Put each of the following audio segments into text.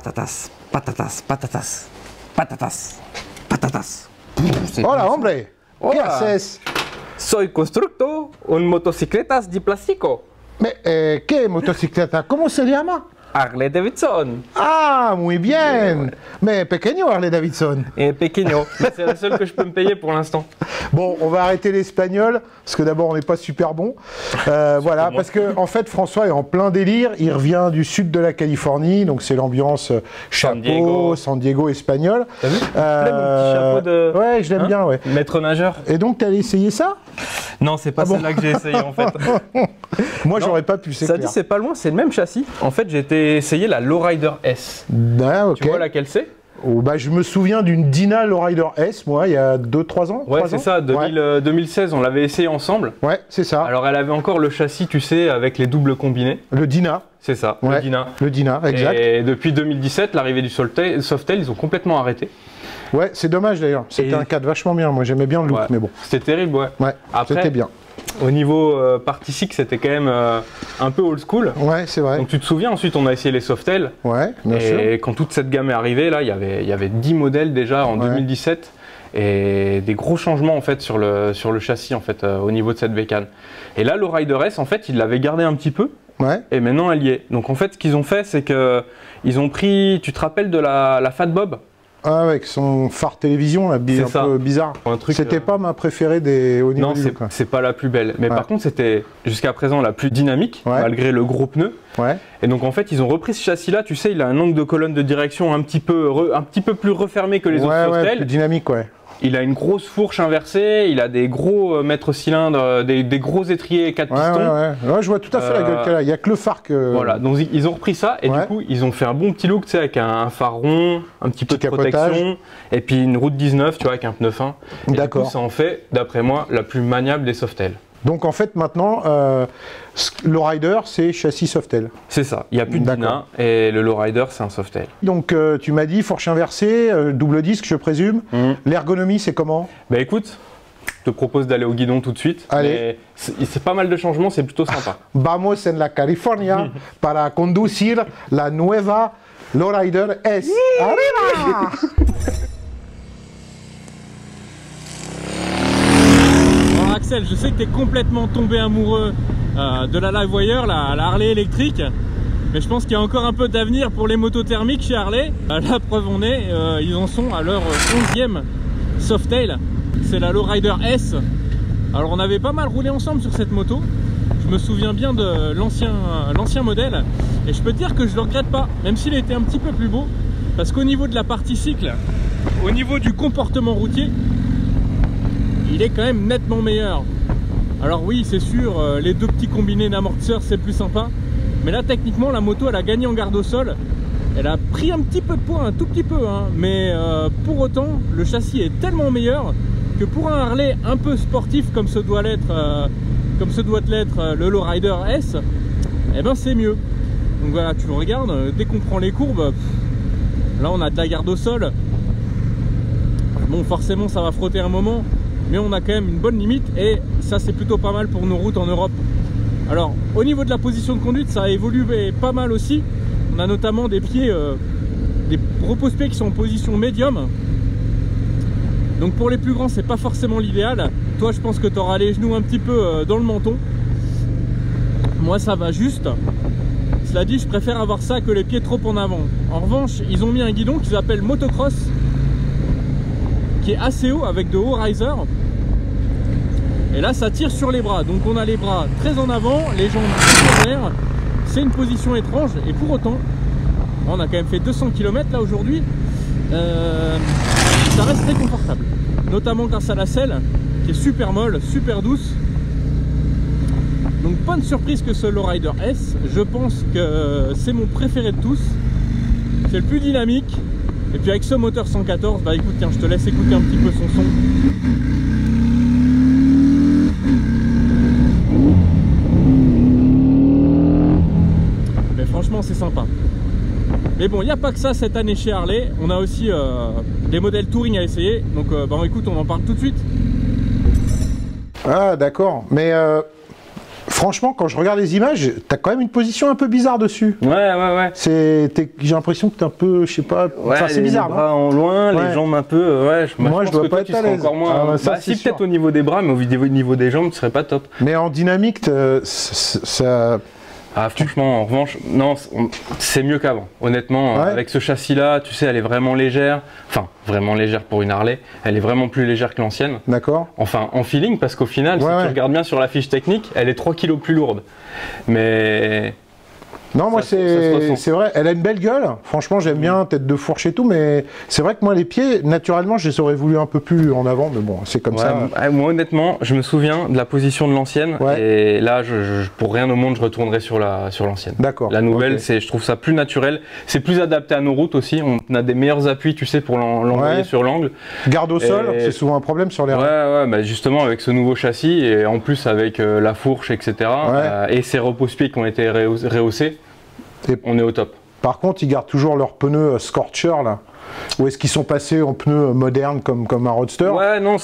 Patatas, patatas, patatas, patatas, patatas. Hola, hombre. ¿Qué Hola. haces? Soy constructo un motocicletas de plástico. ¿Qué motocicleta? ¿Cómo se llama? Harley Davidson. Ah, muy bien. Mais pequeño Harley Davidson. Et pequeño, mais c'est la seule que je peux me payer pour l'instant. Bon, on va arrêter l'espagnol, parce que d'abord on n'est pas super bon. Voilà, parce que en fait François est en plein délire, il revient du sud de la Californie, donc c'est l'ambiance chapeau, San Diego espagnol. T'as vu? Il me plaît, mon petit chapeau de... Ouais, je l'aime bien, ouais. Maître nageur. Et donc t'as essayé ça? Non, c'est pas celle-là que j'ai essayé en fait. Moi j'aurais pas pu, c'est Ça clair. dit, c'est pas loin, c'est le même châssis. En fait, j'ai essayé la Lowrider S. Ah, ok. Tu vois laquelle c'est? Oh, bah, je me souviens d'une Dyna Lowrider S, moi, il y a 2-3 ans. Ouais, 3 c'est ans ça, 2016, on l'avait essayé ensemble. Ouais, c'est ça. Alors, elle avait encore le châssis, tu sais, avec les doubles combinés. Le Dyna. C'est ça, Ouais, le Dyna. Le Dyna, exact. Et depuis 2017, l'arrivée du Softail, ils ont complètement arrêté. Ouais, c'est dommage d'ailleurs. C'était un cadre vachement bien. Moi, j'aimais bien le look, Ouais. mais bon. C'était terrible, ouais. Ouais, Après, c'était bien. Au niveau partie cycle, c'était quand même un peu old school. Ouais, c'est vrai. Donc tu te souviens, ensuite on a essayé les Softail. Ouais, bien sûr. Et quand toute cette gamme est arrivée, là, il y avait 10 modèles déjà en 2017 et des gros changements en fait sur le châssis en fait au niveau de cette bécane. Et là, le Rider S, en fait, ils l'avaient gardé un petit peu. Ouais. Et maintenant, elle y est. Donc en fait, ce qu'ils ont fait, c'est que ils ont pris. Tu te rappelles de la Fat Bob? Ah, avec son phare télévision, là, un ça. peu bizarre. Un truc, C'était pas ma préférée au niveau Non, du look. c'est pas la plus belle. Mais par contre, c'était jusqu'à présent la plus dynamique, malgré le gros pneu. Ouais. Et donc en fait, ils ont repris ce châssis-là. Tu sais, il a un angle de colonne de direction un petit peu plus refermé que les autres Softail. Ouais, plus dynamique, ouais. Il a une grosse fourche inversée, il a des gros mètres cylindres, des gros étriers 4 pistons. Ouais, je vois tout à fait la gueule qu'elle a. Il n'y a que le phare que... Voilà, donc ils ont repris ça et du coup, ils ont fait un bon petit look, tu sais, avec un phare rond, un petit peu de protection, et puis une route 19, tu vois, avec un pneu fin. D'accord. Ça en fait, d'après moi, la plus maniable des Softail. Donc en fait, maintenant, le Rider, c'est châssis Softail. C'est ça, il n'y a plus de Dyna et le Lowrider, c'est un Softail. Donc tu m'as dit fourche inversée, double disque, je présume. L'ergonomie, c'est comment? Bah écoute, je te propose d'aller au guidon tout de suite. Allez. C'est pas mal de changements, c'est plutôt sympa. Vamos en la California para conducir la nueva Lowrider S. Arriba! Axel, je sais que tu es complètement tombé amoureux de la Livewire, la Harley électrique, mais je pense qu'il y a encore un peu d'avenir pour les motos thermiques chez Harley. La preuve en est, ils en sont à leur 11e Softail, c'est la Lowrider S. Alors on avait pas mal roulé ensemble sur cette moto, je me souviens bien de l'ancien modèle, et je peux te dire que je le regrette pas, même s'il était un petit peu plus beau, parce qu'au niveau de la partie cycle, au niveau du comportement routier, il est quand même nettement meilleur. Alors oui, c'est sûr, les deux petits combinés d'amortisseurs, c'est plus sympa. Mais là, techniquement, la moto, elle a gagné en garde au sol. Elle a pris un petit peu de poids, un tout petit peu. Hein, mais pour autant, le châssis est tellement meilleur que pour un Harley un peu sportif, comme ce doit l'être le Lowrider S, eh ben c'est mieux. Donc voilà, tu le regardes, dès qu'on prend les courbes, là on a de la garde au sol. Bon, forcément, ça va frotter un moment, mais on a quand même une bonne limite et ça c'est plutôt pas mal pour nos routes en Europe. Alors au niveau de la position de conduite, ça a évolué pas mal aussi. On a notamment des pieds, des repose-pieds qui sont en position médium. Donc pour les plus grands, c'est pas forcément l'idéal. Toi, je pense que tu auras les genoux un petit peu dans le menton. Moi, ça va juste. Cela dit, je préfère avoir ça que les pieds trop en avant. En revanche, ils ont mis un guidon qu'ils appellent motocross, qui est assez haut avec de hauts risers. Et là, ça tire sur les bras. Donc on a les bras très en avant, les jambes très en l'air. C'est une position étrange et pour autant, on a quand même fait 200 km là aujourd'hui. Ça reste très confortable, notamment grâce à la selle qui est super molle, super douce. Donc bonne surprise que ce Lowrider S. Je pense que c'est mon préféré de tous. C'est le plus dynamique. Et puis avec ce moteur 114, bah écoute, tiens, je te laisse écouter un petit peu son son. Mais franchement, c'est sympa. Mais bon, il n'y a pas que ça cette année chez Harley. On a aussi des modèles touring à essayer. Donc écoute, on en parle tout de suite. Ah d'accord, mais franchement, quand je regarde les images, t'as quand même une position un peu bizarre dessus. Ouais. J'ai l'impression que t'es un peu, je sais pas, enfin, c'est bizarre. Les bras en loin, les jambes un peu, moi je dois pas être à l'aise. Encore moins. Si peut-être au niveau des bras, mais au niveau des jambes, tu serais pas top. Mais en dynamique, ça... Ah, franchement, en revanche, non, c'est mieux qu'avant. Honnêtement, avec ce châssis-là, tu sais, elle est vraiment légère. Enfin, vraiment légère pour une Harley. Elle est vraiment plus légère que l'ancienne. D'accord. Enfin, en feeling, parce qu'au final, si tu regardes bien sur la fiche technique, elle est 3 kg plus lourde. Mais... Non, moi c'est vrai, elle a une belle gueule, franchement j'aime bien, tête de fourche et tout, mais c'est vrai que moi les pieds, naturellement je les aurais voulu un peu plus en avant, mais bon, c'est comme ça. Moi honnêtement, je me souviens de la position de l'ancienne, et là, pour rien au monde, je retournerai sur l'ancienne. D'accord. La nouvelle, je trouve ça plus naturel, c'est plus adapté à nos routes aussi, on a des meilleurs appuis, tu sais, pour l'envoyer sur l'angle. Garde au sol, c'est souvent un problème sur les rails. Bah justement avec ce nouveau châssis, et en plus avec la fourche, etc., et ces repose-pieds qui ont été rehaussés, on est au top. Par contre, ils gardent toujours leurs pneus Scorcher là. Ou est-ce qu'ils sont passés en pneus modernes comme un Roadster? Ouais, non,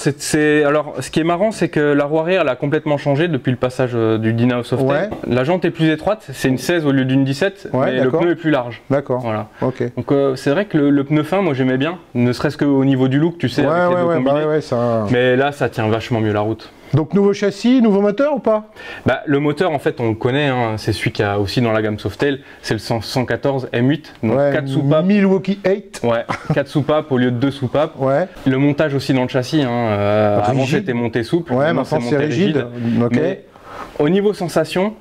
alors ce qui est marrant, c'est que la roue arrière elle a complètement changé depuis le passage du Dyna Softail. La jante est plus étroite, c'est une 16 au lieu d'une 17, mais le pneu est plus large. D'accord. Voilà. Ok. Donc c'est vrai que le pneu fin, moi j'aimais bien, ne serait-ce qu'au niveau du look, tu sais, avec les deux combinés. Ça... Mais là, ça tient vachement mieux la route. Donc nouveau châssis, nouveau moteur ou pas? Bah, le moteur en fait on le connaît, hein, c'est celui qu'il y a aussi dans la gamme Softail, c'est le 114 M8, donc 4 soupapes. Milwaukee 8. Ouais, 4 soupapes au lieu de 2 soupapes. Le montage aussi dans le châssis, avant c'était monté souple, maintenant c'est rigide. Mais au niveau sensation,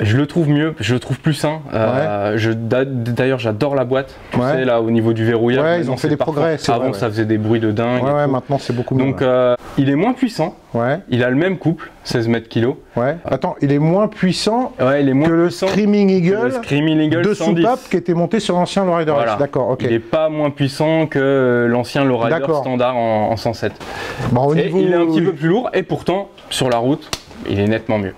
je le trouve mieux, je le trouve plus sain. D'ailleurs, j'adore la boîte. Tu sais, là, au niveau du verrouillage, ils ont fait des progrès. Avant, ça faisait des bruits de dingue. Maintenant, c'est beaucoup mieux. Donc, il est moins puissant. Il a le même couple, 16 mètres kg. Attends, il est moins puissant il est moins que le Screaming Eagle, de soupapes qui était monté sur l'ancien Lowrider S. D'accord, ok. Il n'est pas moins puissant que l'ancien Lowrider standard en 107. Bon, il est un petit peu plus lourd et pourtant, sur la route, il est nettement mieux.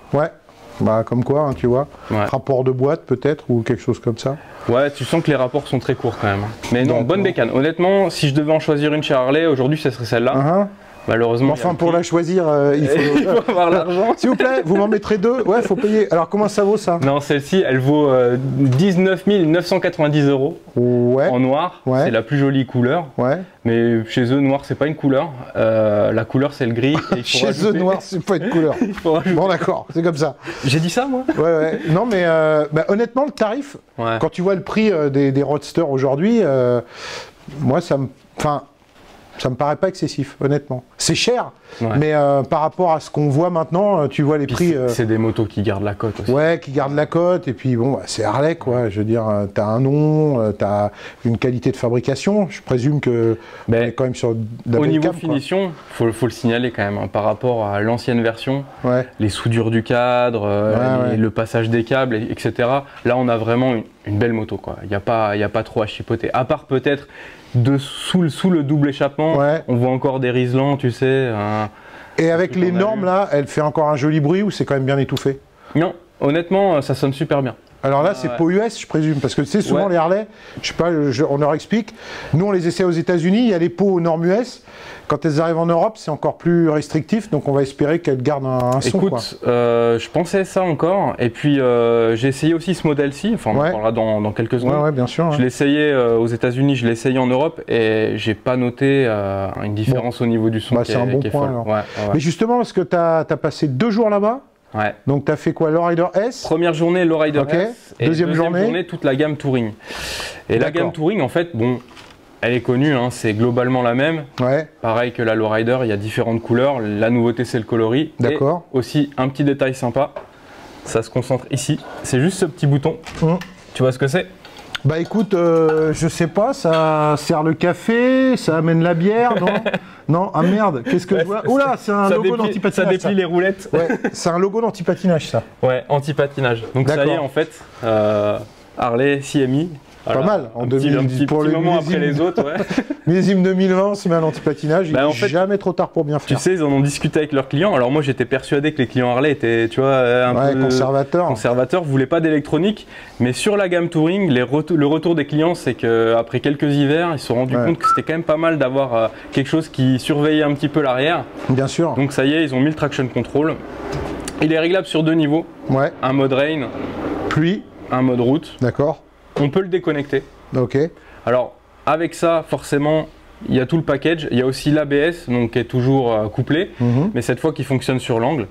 Bah comme quoi, tu vois, rapport de boîte peut-être ou quelque chose comme ça. Ouais, tu sens que les rapports sont très courts quand même. Mais non, bonne bécane. Honnêtement, si je devais en choisir une chez Harley, aujourd'hui, ce serait celle-là. Malheureusement. Enfin, pour la choisir, il faut avoir l'argent. S'il vous plaît, vous m'en mettrez 2. Ouais, faut payer. Alors, comment ça vaut ça? Non, celle-ci, elle vaut 19 990 € en noir. C'est la plus jolie couleur. Mais chez eux, noir, c'est pas une couleur. La couleur, c'est le gris. Et chez eux, noir, c'est pas une couleur. Bon, d'accord, c'est comme ça. J'ai dit ça, moi? Non, mais honnêtement, le tarif, quand tu vois le prix des Roadsters aujourd'hui, moi, ça me paraît pas excessif, honnêtement. C'est cher, mais par rapport à ce qu'on voit maintenant, tu vois les prix... C'est des motos qui gardent la cote aussi. Qui gardent la cote, et puis bon, c'est Harley, quoi. Je veux dire, t'as un nom, t'as une qualité de fabrication. Je présume que on est quand même sur de la au niveau cam, finition, faut le signaler quand même, par rapport à l'ancienne version, les soudures du cadre, le passage des câbles, etc. Là, on a vraiment une belle moto, quoi. Il n'y a pas trop à chipoter. À part peut-être sous le double échappement, on voit encore des riselants, tu sais. Et avec les normes là, elle fait encore un joli bruit ou c'est quand même bien étouffé? Non, honnêtement, ça sonne super bien. Alors là, c'est peau US, je présume, parce que tu sais, souvent les Harley, je sais pas, on leur explique, nous on les essaie aux États-Unis, il y a les peaux aux normes US. Quand elles arrivent en Europe, c'est encore plus restrictif, donc on va espérer qu'elles gardent un son. Écoute, je pensais ça encore, et puis j'ai essayé aussi ce modèle-ci, enfin on en parlera dans quelques secondes. Bien sûr. Je l'ai essayé aux États-Unis, je l'ai essayé en Europe, et j'ai pas noté une différence au niveau du son qui est folle. Mais justement, parce que tu as passé 2 jours là-bas. Donc tu as fait quoi, Lowrider S? Première journée, Lowrider S, et deuxième journée, toute la gamme Touring. Et la gamme Touring, en fait, bon, elle est connue, hein, c'est globalement la même. Pareil que la Lowrider, il y a différentes couleurs. La nouveauté, c'est le coloris. Et aussi, un petit détail sympa, ça se concentre ici. C'est juste ce petit bouton. Tu vois ce que c'est? Bah écoute, je sais pas, ça sert le café, ça amène la bière, non? Non, ah merde, qu'est-ce que je vois? Oula, c'est un logo d'anti-patinage. Ça déplie les roulettes. C'est un logo d'anti-patinage, ça. Anti-patinage. Donc ça y est, en fait, Harley CMI. Voilà. Pas mal, en 2010, pour le moment après les autres. Millésime 2020, on se met à l'anti-patinage, il n'est jamais trop tard pour bien faire. Tu sais, ils en ont discuté avec leurs clients. Alors moi, j'étais persuadé que les clients Harley étaient, tu vois, un peu conservateurs, voulaient pas d'électronique. Mais sur la gamme Touring, le retour des clients, c'est qu'après quelques hivers, ils se sont rendus compte que c'était quand même pas mal d'avoir quelque chose qui surveillait un petit peu l'arrière. Bien sûr. Donc ça y est, ils ont mis le traction control. Il est réglable sur 2 niveaux. Ouais. Un mode rain, pluie, un mode route. D'accord. On peut le déconnecter. Ok. Alors, avec ça, forcément, il y a tout le package. Il y a aussi l'ABS, donc qui est toujours couplé, mais cette fois qui fonctionne sur l'angle.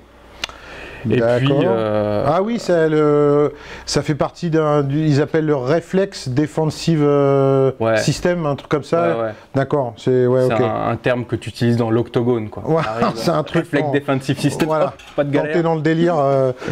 Et puis, ah oui, ça fait partie ils appellent le Reflex Defensive System, un truc comme ça. Ouais. D'accord, c'est un terme que tu utilises dans l'octogone, quoi. Ouais, c'est un truc. Reflex Defensive System, voilà. Pas de galère. Quand t'es dans le délire.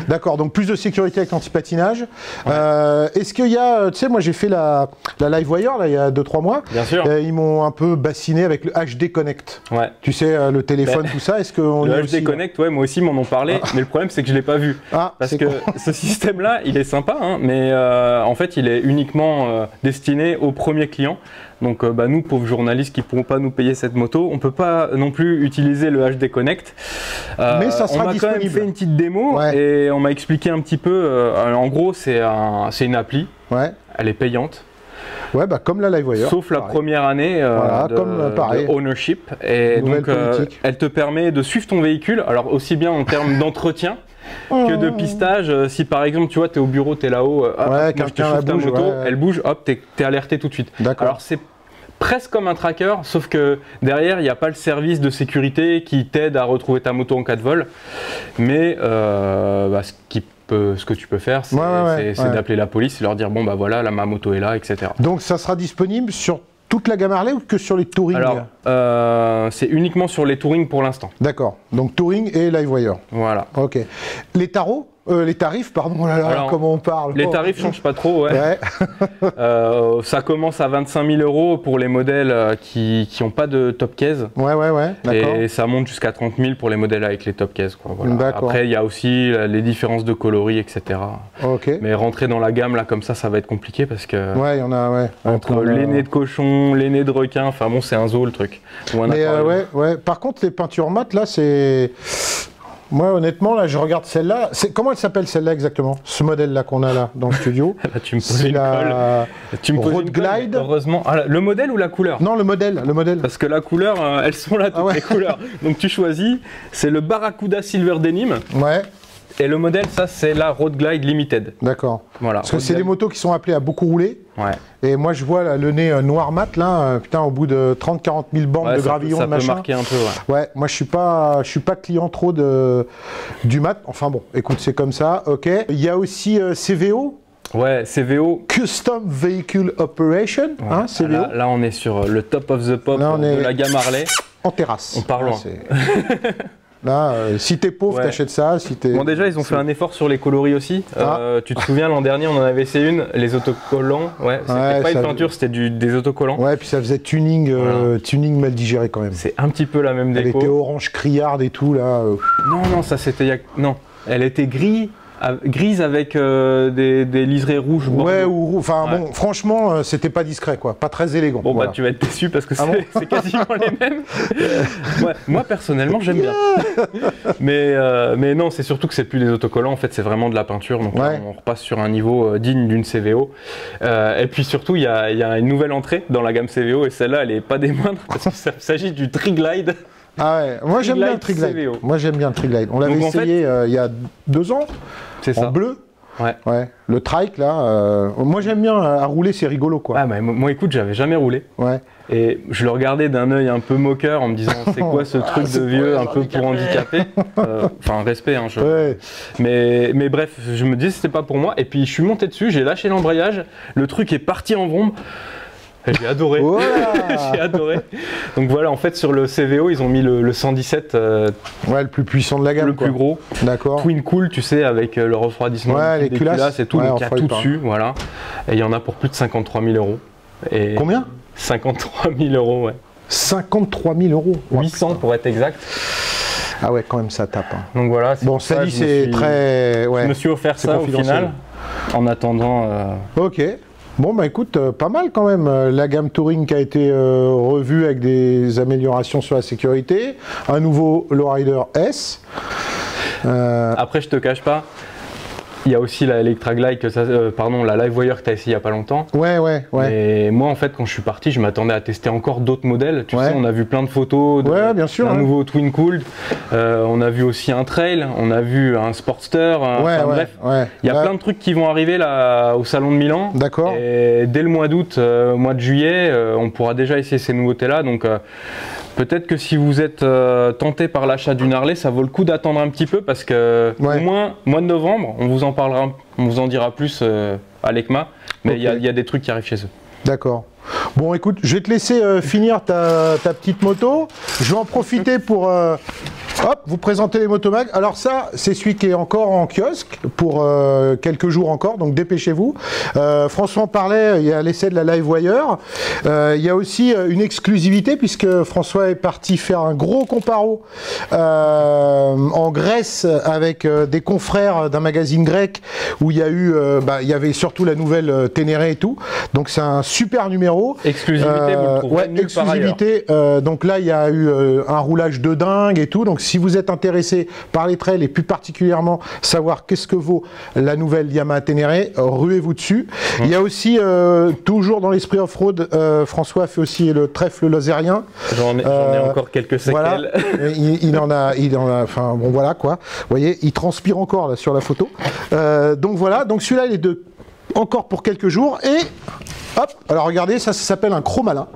D'accord, donc plus de sécurité avec l'anti-patinage. Est-ce qu'il y a, tu sais, moi j'ai fait la LiveWire là, il y a 2-3 mois. Bien sûr. Ils m'ont un peu bassiné avec le HD Connect. Ouais. Tu sais, le téléphone, tout ça. Est-ce que le HD Connect, ouais, moi aussi, ils m'en ont parlé, mais le problème c'est que je l'ai pas vu. Parce que ce système-là, il est sympa, hein, mais en fait, il est uniquement destiné aux premiers clients. Donc, nous, pauvres journalistes qui ne pourront pas nous payer cette moto, on ne peut pas non plus utiliser le HD Connect. Mais ça sera on m'a quand même fait une petite démo et on m'a expliqué un petit peu. En gros, c'est une appli. Ouais. Elle est payante. Ouais, comme la LiveWire. Sauf la première année de ownership. Et donc, elle te permet de suivre ton véhicule, alors aussi bien en termes d'entretien que de pistage. Si par exemple, tu vois, tu es au bureau, tu es là-haut, quelqu'un ta moto, elle bouge, hop, tu es alerté tout de suite. Alors, c'est presque comme un tracker, sauf que derrière, il n'y a pas le service de sécurité qui t'aide à retrouver ta moto en cas de vol. Mais ce que tu peux faire, c'est d'appeler la police et leur dire bon bah voilà, là ma moto est là, etc. Donc ça sera disponible sur toute la gamme Harley ou que sur les Touring? Alors, c'est uniquement sur les Touring pour l'instant. D'accord, donc Touring et LiveWire. Voilà. Ok. Les tarifs, pardon, oh là là, alors, comment on parle? Les tarifs ne changent pas trop, ça commence à 25 000 € pour les modèles qui n'ont pas de top case. Et ça monte jusqu'à 30 000 pour les modèles avec les top case. Voilà. Après, il y a aussi les différences de coloris, etc. Mais rentrer dans la gamme, là, comme ça va être compliqué parce que. Ouais, il y en a, entre les nez de cochon, les nez de requin, enfin bon, c'est un zoo le truc. Mais par contre, les peintures mat, là, c'est. Moi, honnêtement, là, je regarde celle-là. Comment elle s'appelle, celle-là, exactement? Ce modèle-là qu'on a là, dans le studio. Tu me poses une colle. Tu me poses Road Glide. Heureusement. Ah, le modèle ou la couleur? Non, le modèle. Parce que la couleur, elles sont là, toutes les couleurs. Donc, tu choisis. C'est le Barracuda Silver Denim. Ouais. Et le modèle, ça, c'est la Road Glide Limited. D'accord. Voilà. Parce que c'est des motos qui sont appelées à beaucoup rouler. Ouais. Et moi, je vois là, le nez noir mat, là, putain, au bout de 30-40 000 bandes de gravillon, de machin. Ça peut marquer un peu, ouais. Moi, je suis pas client trop du mat. Enfin bon, écoute, c'est comme ça, ok. Il y a aussi CVO. Ouais, CVO. Custom Vehicle Operation, hein, CVO. Là, on est sur le top of the pop de la gamme Harley. En terrasse. On parle loin. Là, si t'es pauvre, t'achètes ça. Bon, déjà, ils ont fait un effort sur les coloris aussi. Tu te souviens, l'an dernier, on en avait essayé une, les autocollants. Ouais, c'était pas une peinture, c'était des autocollants. Ouais, puis ça faisait tuning mal digéré quand même. C'est un petit peu la même déco. Elle était orange criarde et tout, là. Non, ça c'était. Non, elle était grise avec des liserés rouges. Ouais, enfin bon, franchement, c'était pas discret, quoi. Pas très élégant. Bon, bah tu vas être déçu parce que c'est quasiment les mêmes. Ouais, moi, personnellement, j'aime bien. Mais non, c'est surtout que c'est plus des autocollants, en fait, c'est vraiment de la peinture. Donc on repasse sur un niveau digne d'une CVO. Et puis surtout, il y a une nouvelle entrée dans la gamme CVO et celle-là, elle est pas des moindres parce qu'il s'agit du Triglide. Ah ouais, moi j'aime bien le Triglide. Moi j'aime bien le Triglide. On l'avait essayé il y a 2 ans. C'est ça. En bleu. Ouais. Le trike là, moi j'aime bien à rouler, c'est rigolo quoi. Ah bah, moi écoute, j'avais jamais roulé. Ouais. Et je le regardais d'un œil un peu moqueur en me disant c'est quoi ce truc de vieux un peu pour handicapé. Enfin respect hein. Mais bref, je me disais c'était pas pour moi. Et puis je suis monté dessus, j'ai lâché l'embrayage, le truc est parti en vrombe. J'ai adoré. J'ai adoré. Donc voilà, en fait, sur le CVO, ils ont mis le 117. Ouais, le plus puissant de la gamme. Le plus gros. D'accord. Twin Cool, tu sais, avec le refroidissement des culasses et tout. Donc il y a tout dessus. Voilà. Et il y en a pour plus de 53 000 €. Et combien? 53 000 €, ouais. 53 000 €. 800 pour être exact. Ah ouais, quand même, ça tape. Hein. Donc voilà. Bon, ça dit, c'est très. Ouais. Je me suis offert ça au final. En attendant. Ok. Bon bah écoute, pas mal quand même, la gamme Touring qui a été revue avec des améliorations sur la sécurité, un nouveau Lowrider S. Après je te cache pas, Il y a aussi la Electra Glide, pardon, la Livewire que tu as essayé il n'y a pas longtemps. Ouais. Et moi, en fait, quand je suis parti, je m'attendais à tester encore d'autres modèles. Tu sais, on a vu plein de photos d'un nouveau Twin Cooled. On a vu aussi un Trail, on a vu un Sportster. Bref, il y a plein de trucs qui vont arriver là au Salon de Milan. D'accord. Et dès le mois d'août, mois de juillet, on pourra déjà essayer ces nouveautés-là. Donc, peut-être que si vous êtes tenté par l'achat d'une Harley, ça vaut le coup d'attendre un petit peu parce que au moins mois de novembre, on vous en parlera, on vous en dira plus à l'ECMA. Mais il y a des trucs qui arrivent chez eux. D'accord. Bon, écoute, je vais te laisser finir ta petite moto. Je vais en profiter pour vous présenter les Motomag. Alors ça, c'est celui qui est encore en kiosque pour quelques jours encore, donc dépêchez-vous. François en parlait, il y a l'essai de la Livewire. Il y a aussi une exclusivité puisque François est parti faire un gros comparo en Grèce avec des confrères d'un magazine grec où il y a eu, il y avait surtout la nouvelle Ténéré et tout. Donc c'est un super numéro. Exclusivité, vous le trouverez nulle exclusivité. Donc là, il y a eu un roulage de dingue et tout. Donc si vous êtes intéressé par les trails et plus particulièrement savoir qu'est-ce que vaut la nouvelle Yamaha Ténéré, ruez-vous dessus. Il y a aussi, toujours dans l'esprit off-road, François fait aussi le trèfle laserien. J'en ai encore quelques séquelles. Voilà. il en a, enfin bon voilà quoi. Vous voyez, il transpire encore là sur la photo. Donc voilà, donc celui-là il est encore pour quelques jours et hop, alors regardez, ça s'appelle un Chromalin.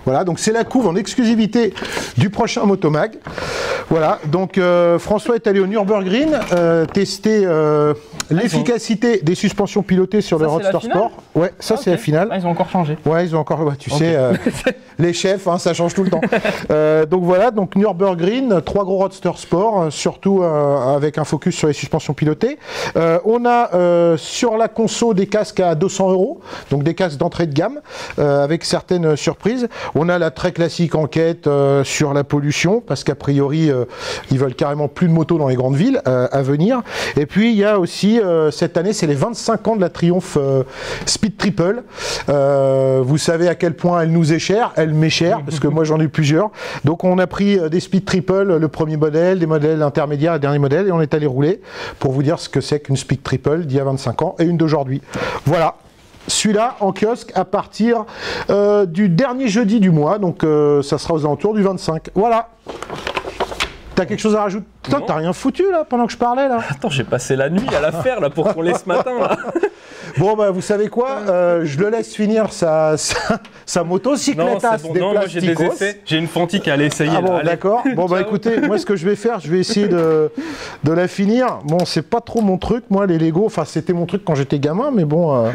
Voilà, donc c'est la couve en exclusivité du prochain Motomag. Voilà, donc François est allé au Nürburgring tester l'efficacité des suspensions pilotées sur le Roadster Sport. Ouais, ça c'est la finale. Ils ont encore changé. Ouais, ils ont encore, tu sais, les chefs, hein, ça change tout le temps. Donc voilà, donc Nürburgring, 3 gros Roadster Sport, surtout avec un focus sur les suspensions pilotées. On a sur la conso des casques à 200 €, donc des casques d'entrée de gamme, avec certaines surprises. On a la très classique enquête sur la pollution, parce qu'a priori, ils veulent carrément plus de motos dans les grandes villes à venir. Et puis, il y a aussi, cette année, c'est les 25 ans de la Triumph Speed Triple. Vous savez à quel point elle nous est chère, elle m'est chère, parce que moi, j'en ai plusieurs. Donc, on a pris des Speed Triple, le premier modèle, des modèles intermédiaires, le dernier modèle, et on est allé rouler pour vous dire ce que c'est qu'une Speed Triple d'il y a 25 ans et une d'aujourd'hui. Voilà. Celui-là en kiosque à partir du dernier jeudi du mois, donc ça sera aux alentours du 25. Voilà. T'as quelque chose à rajouter? Putain, t'as rien foutu là pendant que je parlais là? Attends, j'ai passé la nuit à la faire là pour qu'on l'ait ce matin là. Bon bah vous savez quoi, je le laisse finir sa motocyclette à se Non, moi j'ai des essais, j'ai une Fanti qui allait essayer. Ah bon, d'accord. Bon bah écoutez, moi ce que je vais faire, je vais essayer de la finir. Bon, c'est pas trop mon truc, moi les Lego, enfin c'était mon truc quand j'étais gamin, mais bon,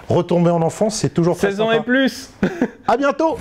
retomber en enfance, c'est toujours 16 ans et plus. À bientôt.